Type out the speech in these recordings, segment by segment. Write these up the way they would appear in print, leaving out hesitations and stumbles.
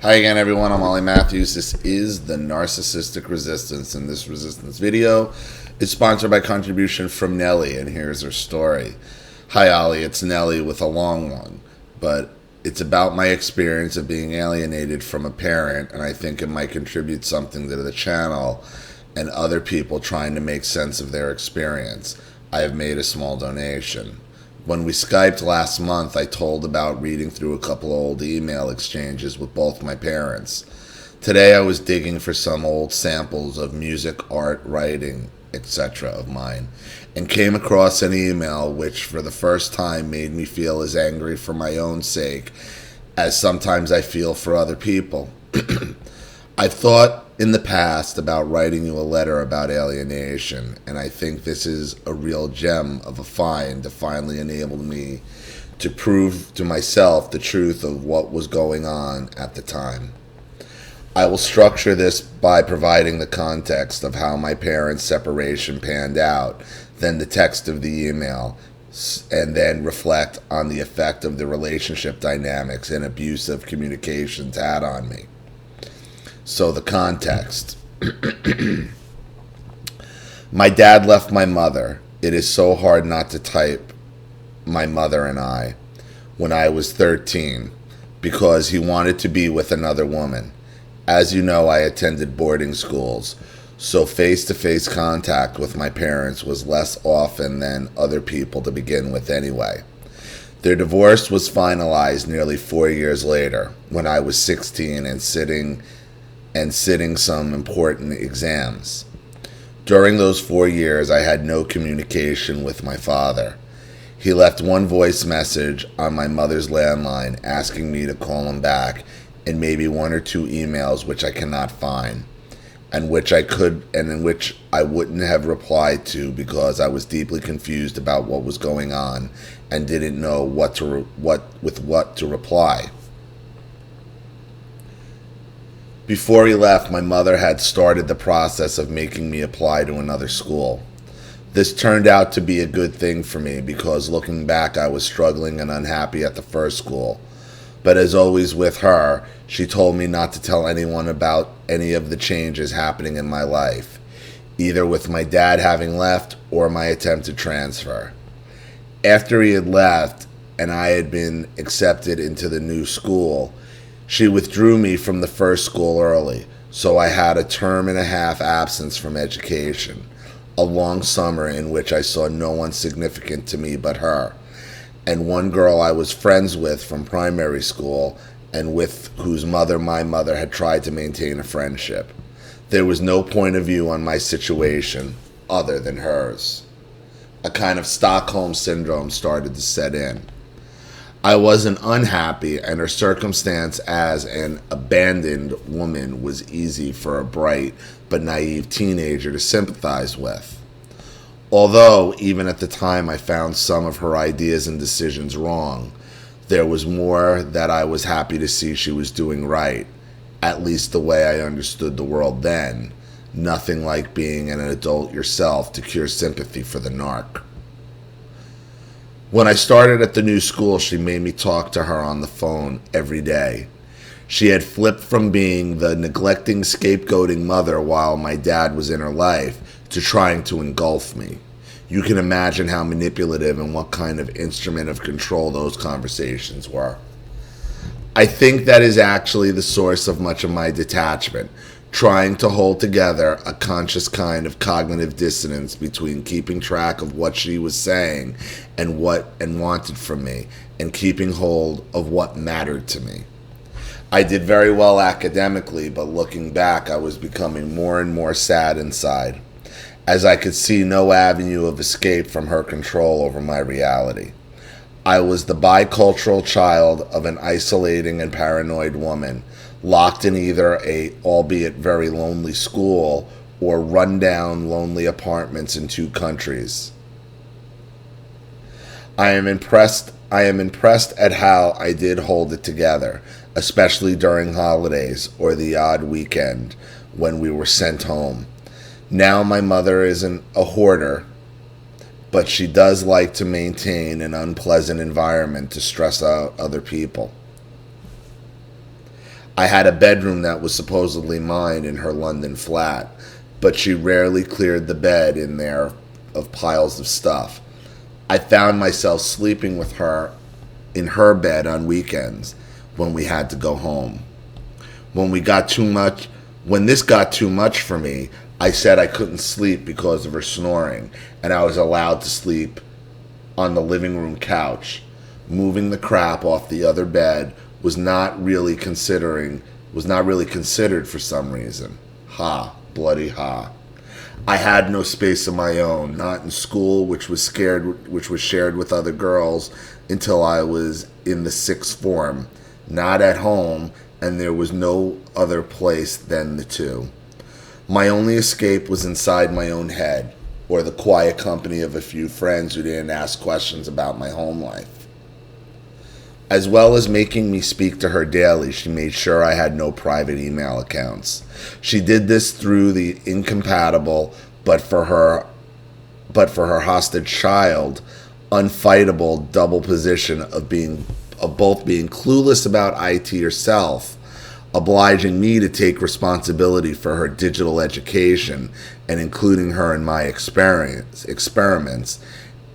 Hi again, everyone. I'm Ollie Matthews. This is the Narcissistic Resistance, and this resistance video is sponsored by contribution from Nellie, and here's her story. Hi, Ollie. It's Nellie with a long one, but it's about my experience of being alienated from a parent, and I think it might contribute something to the channel and other people trying to make sense of their experience. I have made a small donation. When we Skyped last month, I told about reading through a couple of old email exchanges with both my parents. Today I was digging for some old samples of music, art, writing, etc. of mine, and came across an email which for the first time made me feel as angry for my own sake as sometimes I feel for other people. I've thought in the past about writing you a letter about alienation, and I think this is a real gem of a find to finally enable me to prove to myself the truth of what was going on at the time. I will structure this by providing the context of how my parents' separation panned out, then the text of the email, and then reflect on the effect of the relationship dynamics and abusive communications had on me. So the context. My dad left my mother. It is so hard not to type my mother and I when I was 13 because he wanted to be with another woman. As you know, I attended boarding schools, so face-to-face contact with my parents was less often than other people to begin with anyway. Their divorce was finalized nearly 4 years later when I was 16 and sitting some important exams. During those 4 years, I had no communication with my father. He left one voice message on my mother's landline asking me to call him back, and maybe one or two emails which I cannot find, and in which I wouldn't have replied to because I was deeply confused about what was going on and didn't know what to reply. Before he left, my mother had started the process of making me apply to another school. This turned out to be a good thing for me because looking back, I was struggling and unhappy at the first school. But as always with her, she told me not to tell anyone about any of the changes happening in my life, either with my dad having left or my attempted transfer. After he had left and I had been accepted into the new school, she withdrew me from the first school early, so I had a term and a half absence from education, a long summer in which I saw no one significant to me but her, and one girl I was friends with from primary school and with whose mother my mother had tried to maintain a friendship. There was no point of view on my situation other than hers. A kind of Stockholm syndrome started to set in. I wasn't unhappy, and her circumstance as an abandoned woman was easy for a bright but naive teenager to sympathize with. Although, even at the time, I found some of her ideas and decisions wrong, there was more that I was happy to see she was doing right, at least the way I understood the world then. Nothing like being an adult yourself to cure sympathy for the narc. When I started at the new school, she made me talk to her on the phone every day. She had flipped from being the neglecting, scapegoating mother while my dad was in her life to trying to engulf me. You can imagine how manipulative and what kind of instrument of control those conversations were. I think that is actually the source of much of my detachment, trying to hold together a conscious kind of cognitive dissonance between keeping track of what she was saying and wanted from me, and keeping hold of what mattered to me. I did very well academically, but looking back, I was becoming more and more sad inside, as I could see no avenue of escape from her control over my reality. I was the bicultural child of an isolating and paranoid woman, locked in either a, albeit very lonely school, or run-down, lonely apartments in 2 countries. I am impressed at how I did hold it together, especially during holidays or the odd weekend when we were sent home. Now my mother isn't a hoarder, but she does like to maintain an unpleasant environment to stress out other people. I had a bedroom that was supposedly mine in her London flat, but she rarely cleared the bed in there of piles of stuff. I found myself sleeping with her in her bed on weekends when we had to go home. When this got too much for me, I said I couldn't sleep because of her snoring, and I was allowed to sleep on the living room couch. Moving the crap off the other bed was not really considered for some reason. Ha, bloody ha. I had no space of my own, not in school, which was shared with other girls until I was in the sixth form, not at home, and there was no other place than the two. My only escape was inside my own head, or the quiet company of a few friends who didn't ask questions about my home life. As well as making me speak to her daily, she made sure I had no private email accounts. She did this through the incompatible, but for her hostage child, unfightable double position of both being clueless about IT herself, obliging me to take responsibility for her digital education and including her in my experiments,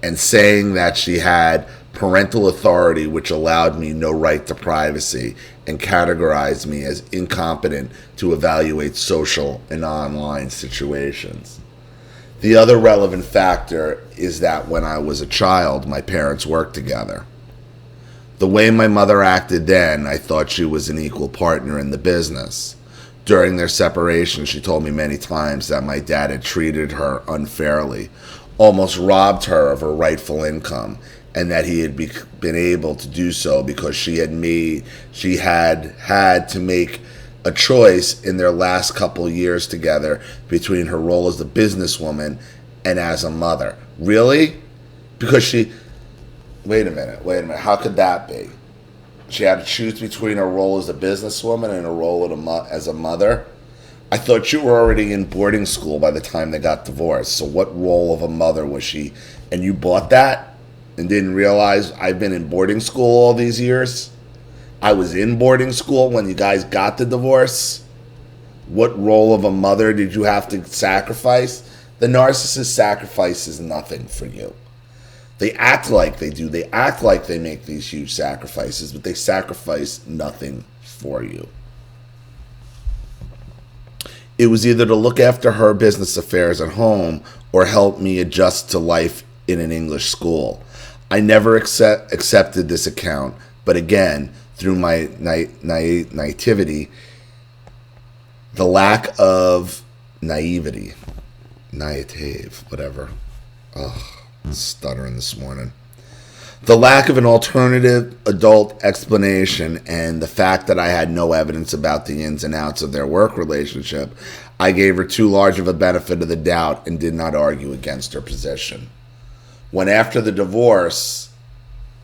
and saying that she had parental authority which allowed me no right to privacy and categorized me as incompetent to evaluate social and online situations. The other relevant factor is that when I was a child, my parents worked together. The way my mother acted then, I thought she was an equal partner in the business. During their separation, she told me many times that my dad had treated her unfairly, almost robbed her of her rightful income, and that he had been able to do so because she had had to make a choice in their last couple years together between her role as a businesswoman and as a mother. Really? Because wait a minute, how could that be? She had to choose between her role as a businesswoman and her role as a mother? I thought you were already in boarding school by the time they got divorced, so what role of a mother was she? And you bought that and didn't realize I've been in boarding school all these years? I was in boarding school when you guys got the divorce? What role of a mother did you have to sacrifice? The narcissist sacrifices nothing for you. They act like they do. They act like they make these huge sacrifices, but they sacrifice nothing for you. It was either to look after her business affairs at home or help me adjust to life in an English school. I never accepted this account, but again, through my naivety, the lack of naivety, whatever. Ugh, stuttering this morning. The lack of an alternative adult explanation and the fact that I had no evidence about the ins and outs of their work relationship, I gave her too large of a benefit of the doubt and did not argue against her position. When after the divorce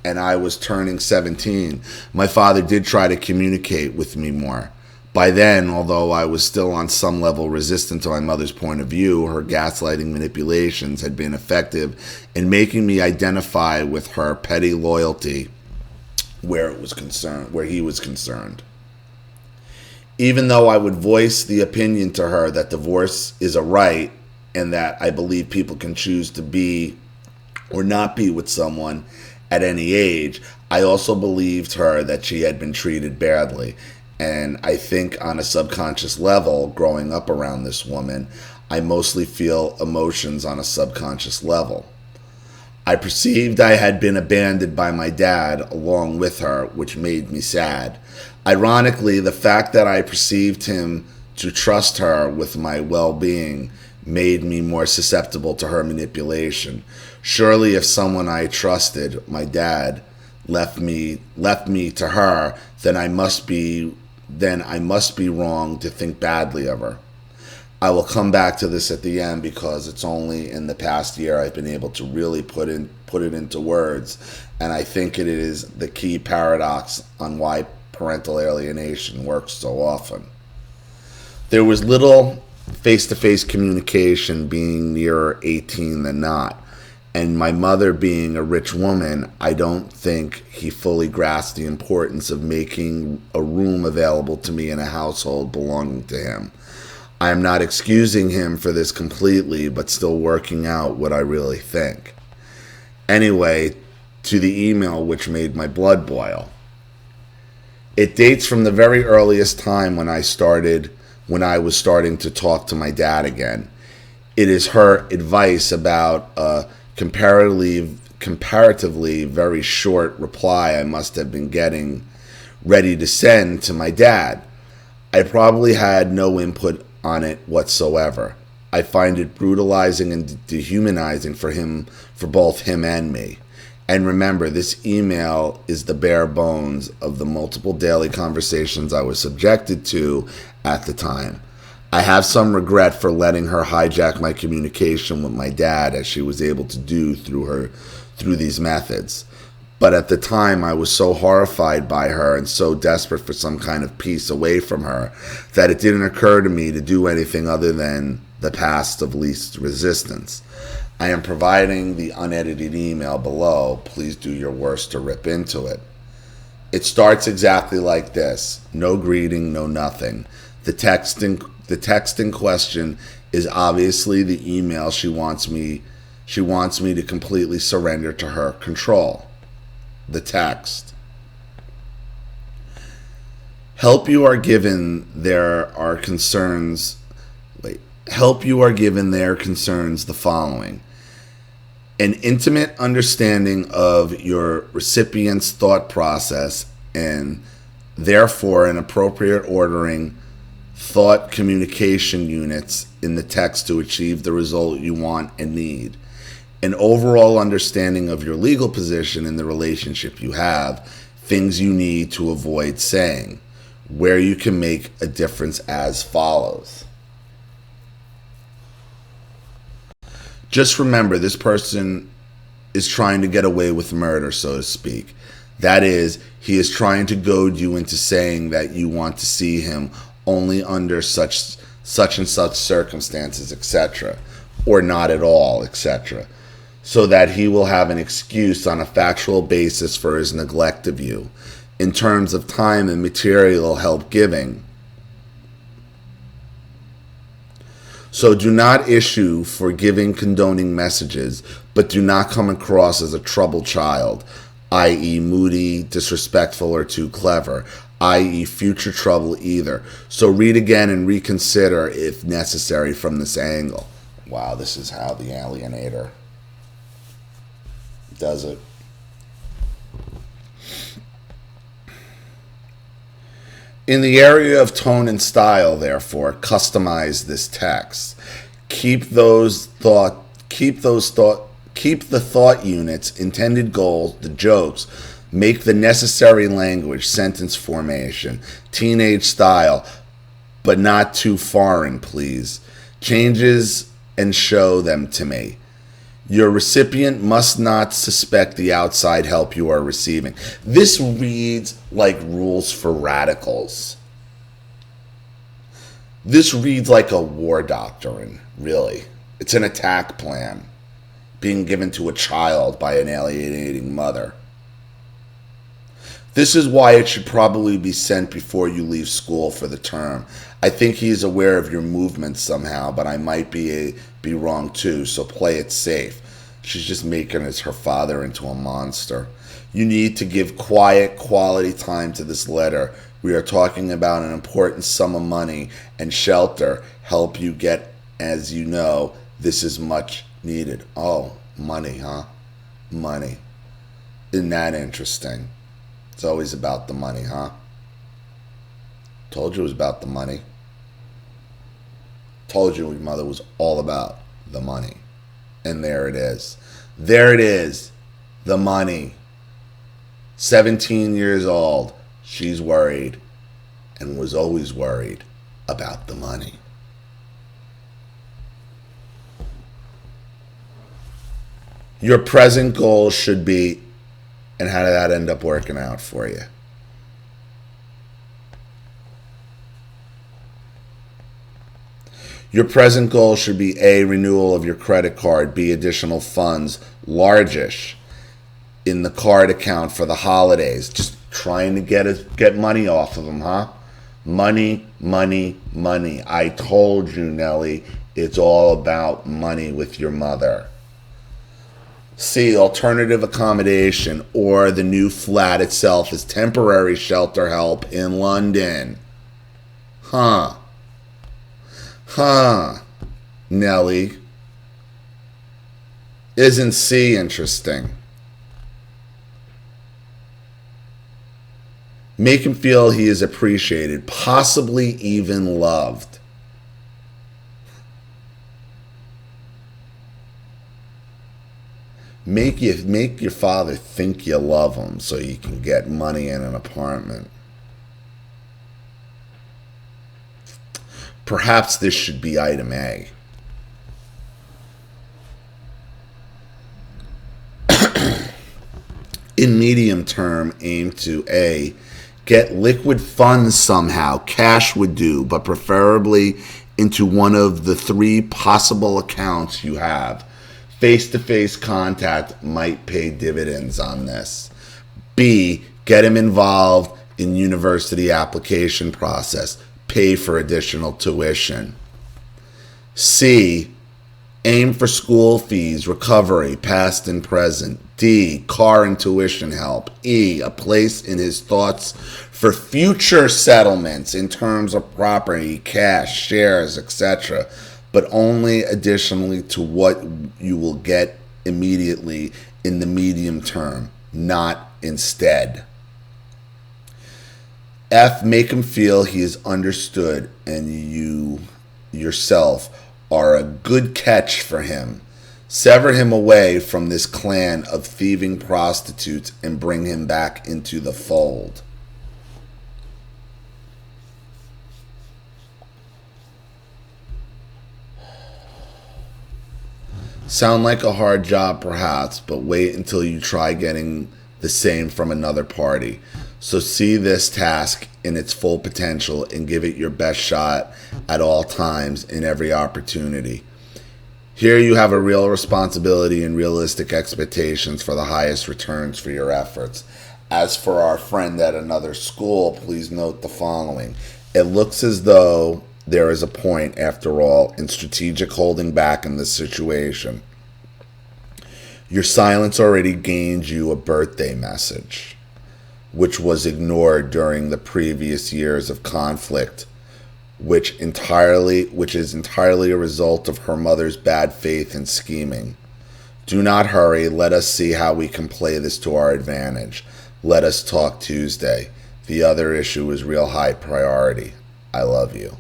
and I was turning 17, my father did try to communicate with me more. By then, although I was still on some level resistant to my mother's point of view, her gaslighting manipulations had been effective in making me identify with her petty loyalty where he was concerned. Even though I would voice the opinion to her that divorce is a right and that I believe people can choose to be or not be with someone at any age, I also believed her that she had been treated badly. And I think on a subconscious level, growing up around this woman, I mostly feel emotions on a subconscious level. I perceived I had been abandoned by my dad along with her, which made me sad. Ironically, the fact that I perceived him to trust her with my well-being made me more susceptible to her manipulation. Surely if someone I trusted, my dad, left me to her, then I must be wrong to think badly of her. I will come back to this at the end because it's only in the past year I've been able to really put it into words, and I think it is the key paradox on why parental alienation works so often. There was little face-to-face communication being nearer 18 than not, And my mother being a rich woman, I don't think he fully grasped the importance of making a room available to me in a household belonging to him. I am not excusing him for this completely, but still working out what I really think. Anyway, to the email which made my blood boil. It dates from the very earliest time when I was starting to talk to my dad again. It is her advice about a comparatively very short reply I must have been getting ready to send to my dad. I probably had no input on it whatsoever. I find it brutalizing and dehumanizing for both him and me. And remember, this email is the bare bones of the multiple daily conversations I was subjected to at the time. I have some regret for letting her hijack my communication with my dad, as she was able to do through these methods. But at the time, I was so horrified by her and so desperate for some kind of peace away from her that it didn't occur to me to do anything other than the path of least resistance. I am providing the unedited email below. Please do your worst to rip into it. It starts exactly like this. No greeting, no nothing. The text in question is obviously the email she wants me to completely surrender to her control. The text. Help you are given there concerns the following: an intimate understanding of your recipient's thought process and therefore an appropriate ordering thought communication units in the text to achieve the result you want and need. An overall understanding of your legal position in the relationship you have, things you need to avoid saying, where you can make a difference as follows. Just remember, this person is trying to get away with murder, so to speak. That is, he is trying to goad you into saying that you want to see him only under such and such circumstances, etc., or not at all, etc., so that he will have an excuse on a factual basis for his neglect of you, in terms of time and material help giving. So do not issue forgiving, condoning messages, but do not come across as a troubled child, i.e. moody, disrespectful, or too clever, i.e. future trouble either. So read again and reconsider if necessary from this angle. Wow, this is how the alienator does it. In the area of tone and style, therefore, customize this text. Keep the thought units, intended goals, the jokes. Make the necessary language, sentence formation, teenage style, but not too foreign, please. Changes and show them to me. Your recipient must not suspect the outside help you are receiving. This reads like rules for radicals. This reads like a war doctrine, really. It's an attack plan being given to a child by an alienating mother. This is why it should probably be sent before you leave school for the term. I think he is aware of your movements somehow, but I might be wrong too, so play it safe. She's just making her father into a monster. You need to give quiet, quality time to this letter. We are talking about an important sum of money and shelter. Help you get, as you know, this is much needed. Oh, money, huh? Money. Isn't that interesting? It's always about the money, huh? Told you it was about the money. Told you your mother was all about the money. And there it is. There it is. The money. 17 years old. She's worried and was always worried about the money. Your present goals should be, and how did that end up working out for you? Your present goal should be A, renewal of your credit card, B, additional funds, largish, in the card account for the holidays. Just trying to get money off of them, huh? Money, money, money. I told you, Nelly, it's all about money with your mother. C, alternative accommodation, or the new flat itself is temporary shelter help in London. Huh. Nelly. Isn't C interesting? Make him feel he is appreciated, possibly even loved. Make your father think you love him so you can get money in an apartment. Perhaps this should be item A. In medium term, aim to A, get liquid funds somehow. Cash would do, but preferably into one of the 3 possible accounts you have. Face-to-face contact might pay dividends on this. B, get him involved in university application process. Pay for additional tuition. C, aim for school fees, recovery, past and present. D, car and tuition help. E, a place in his thoughts for future settlements in terms of property, cash, shares, etc., but only additionally to what you will get immediately in the medium term, not instead. F, make him feel he is understood and you yourself are a good catch for him. Sever him away from this clan of thieving prostitutes and bring him back into the fold. Sound like a hard job perhaps, but wait until you try getting the same from another party. So see this task in its full potential and give it your best shot at all times in every opportunity. Here you have a real responsibility and realistic expectations for the highest returns for your efforts. As for our friend at another school, please note the following. It looks as though there is a point, after all, in strategic holding back in this situation. Your silence already gained you a birthday message, which was ignored during the previous years of conflict, which is entirely a result of her mother's bad faith and scheming. Do not hurry. Let us see how we can play this to our advantage. Let us talk Tuesday. The other issue is real high priority. I love you.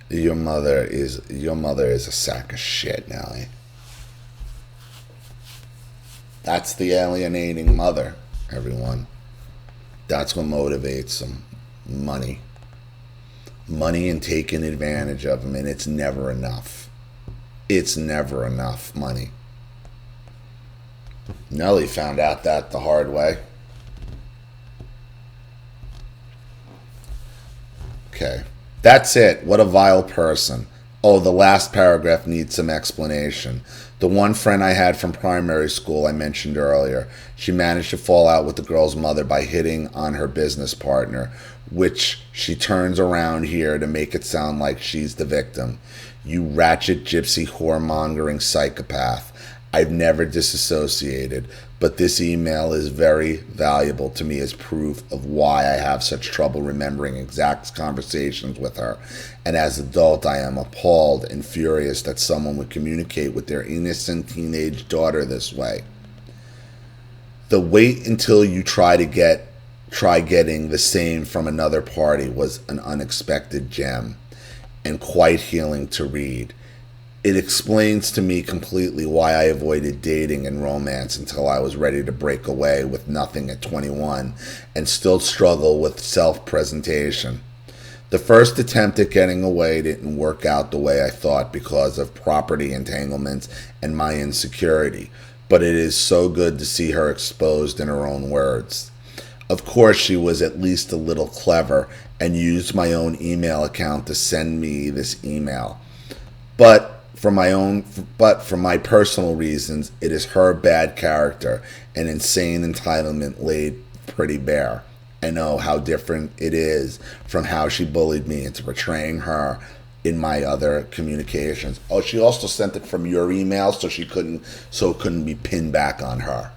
Your mother is a sack of shit, Nelly. That's the alienating mother, everyone. That's what motivates them. Money. Money and taking advantage of them, and it's never enough. It's never enough money. Nelly found out that the hard way. Okay. That's it. What a vile person. Oh, the last paragraph needs some explanation. The one friend I had from primary school I mentioned earlier, she managed to fall out with the girl's mother by hitting on her business partner, which she turns around here to make it sound like she's the victim. You ratchet gypsy whoremongering psychopath. I've never disassociated, but this email is very valuable to me as proof of why I have such trouble remembering exact conversations with her. And as an adult, I am appalled and furious that someone would communicate with their innocent teenage daughter this way. The wait until you try getting the same from another party was an unexpected gem and quite healing to read. It explains to me completely why I avoided dating and romance until I was ready to break away with nothing at 21 and still struggle with self-presentation. The first attempt at getting away didn't work out the way I thought because of property entanglements and my insecurity, but it is so good to see her exposed in her own words. Of course, she was at least a little clever and used my own email account to send me this email. But for my personal reasons, it is her bad character and insane entitlement laid pretty bare. I know how different it is from how she bullied me into portraying her in my other communications. Oh, she also sent it from your email, so it couldn't be pinned back on her.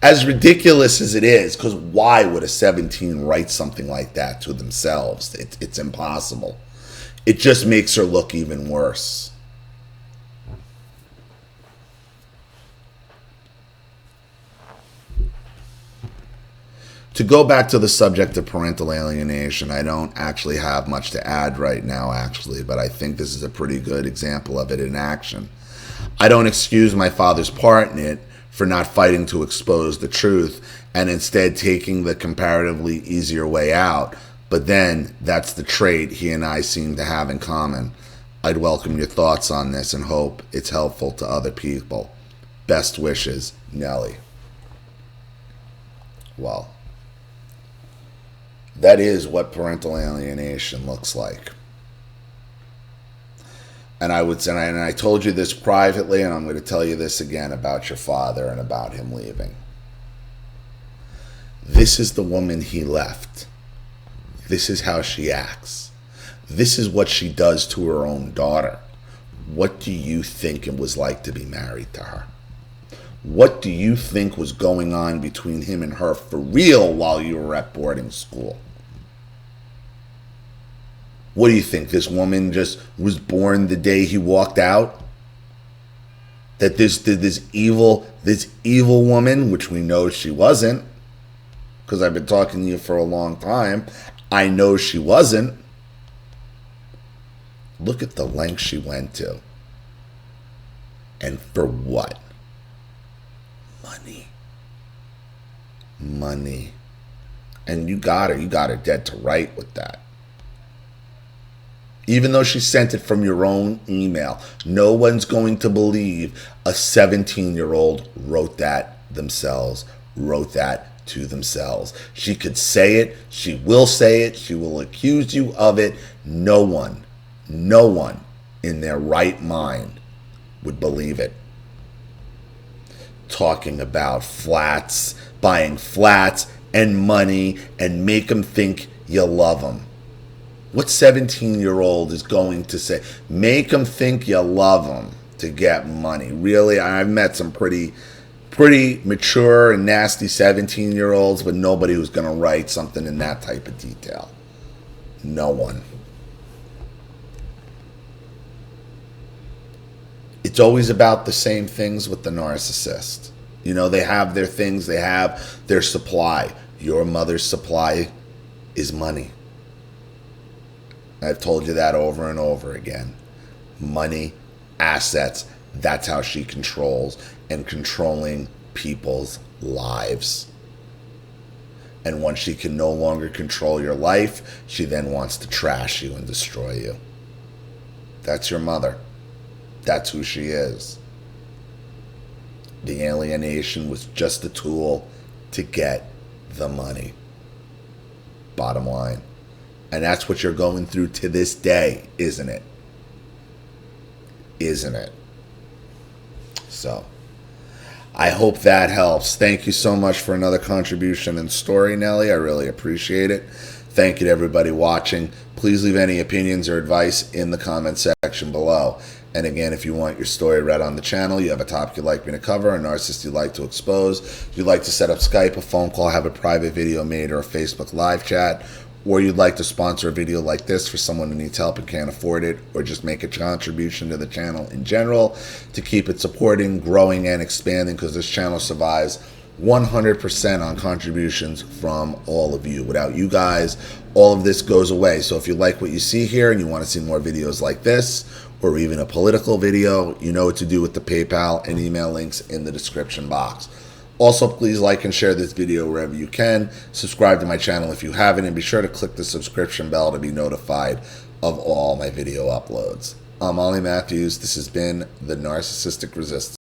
As ridiculous as it is, because why would a 17 write something like that to themselves? It's impossible. It just makes her look even worse. To go back to the subject of parental alienation, I don't actually have much to add right now, but I think this is a pretty good example of it in action. I don't excuse my father's part in it for not fighting to expose the truth and instead taking the comparatively easier way out, but then that's the trait he and I seem to have in common. I'd welcome your thoughts on this and hope it's helpful to other people. Best wishes, Nellie. Well, that is what parental alienation looks like. And I told you this privately, and I'm going to tell you this again about your father and about him leaving. This is the woman he left. This is how she acts. This is what she does to her own daughter. What do you think it was like to be married to her? What do you think was going on between him and her for real while you were at boarding school? What do you think? This woman just was born the day he walked out? That this evil woman, which we know she wasn't, because I've been talking to you for a long time, I know she wasn't. Look at the length she went to. And for what? Money. And you got her dead to right with that. Even though she sent it from your own email, no one's going to believe a 17-year-old wrote that to themselves. She could say it, she will say it, she will accuse you of it. No one in their right mind would believe it. Talking about flats, buying flats and money, and make them think you love them. What 17-year-old is going to say? Make them think you love them to get money. Really, I've met some pretty mature and nasty 17-year-olds, but nobody who's going to write something in that type of detail. No one. It's always about the same things with the narcissist. You know, they have their things, they have their supply. Your mother's supply is money. I've told you that over and over again. Money, assets, that's how she controls, and controlling people's lives. And once she can no longer control your life, she then wants to trash you and destroy you. That's your mother. That's who she is. The alienation was just a tool to get the money. Bottom line. And that's what you're going through to this day, isn't it? Isn't it? So, I hope that helps. Thank you so much for another contribution and story, Nellie. I really appreciate it. Thank you to everybody watching. Please leave any opinions or advice in the comment section below. And again, if you want your story read on the channel, you have a topic you'd like me to cover, a narcissist you'd like to expose, if you'd like to set up Skype, a phone call, have a private video made, or a Facebook live chat, or you'd like to sponsor a video like this for someone who needs help and can't afford it, or just make a contribution to the channel in general to keep it supporting, growing, and expanding, because this channel survives 100% on contributions from all of you. Without you guys, all of this goes away. So if you like what you see here and you want to see more videos like this, or even a political video, you know what to do with the PayPal and email links in the description box. Also, please like and share this video wherever you can. Subscribe to my channel if you haven't, and be sure to click the subscription bell to be notified of all my video uploads. I'm Ollie Matthews. This has been The Narcissistic Resistance.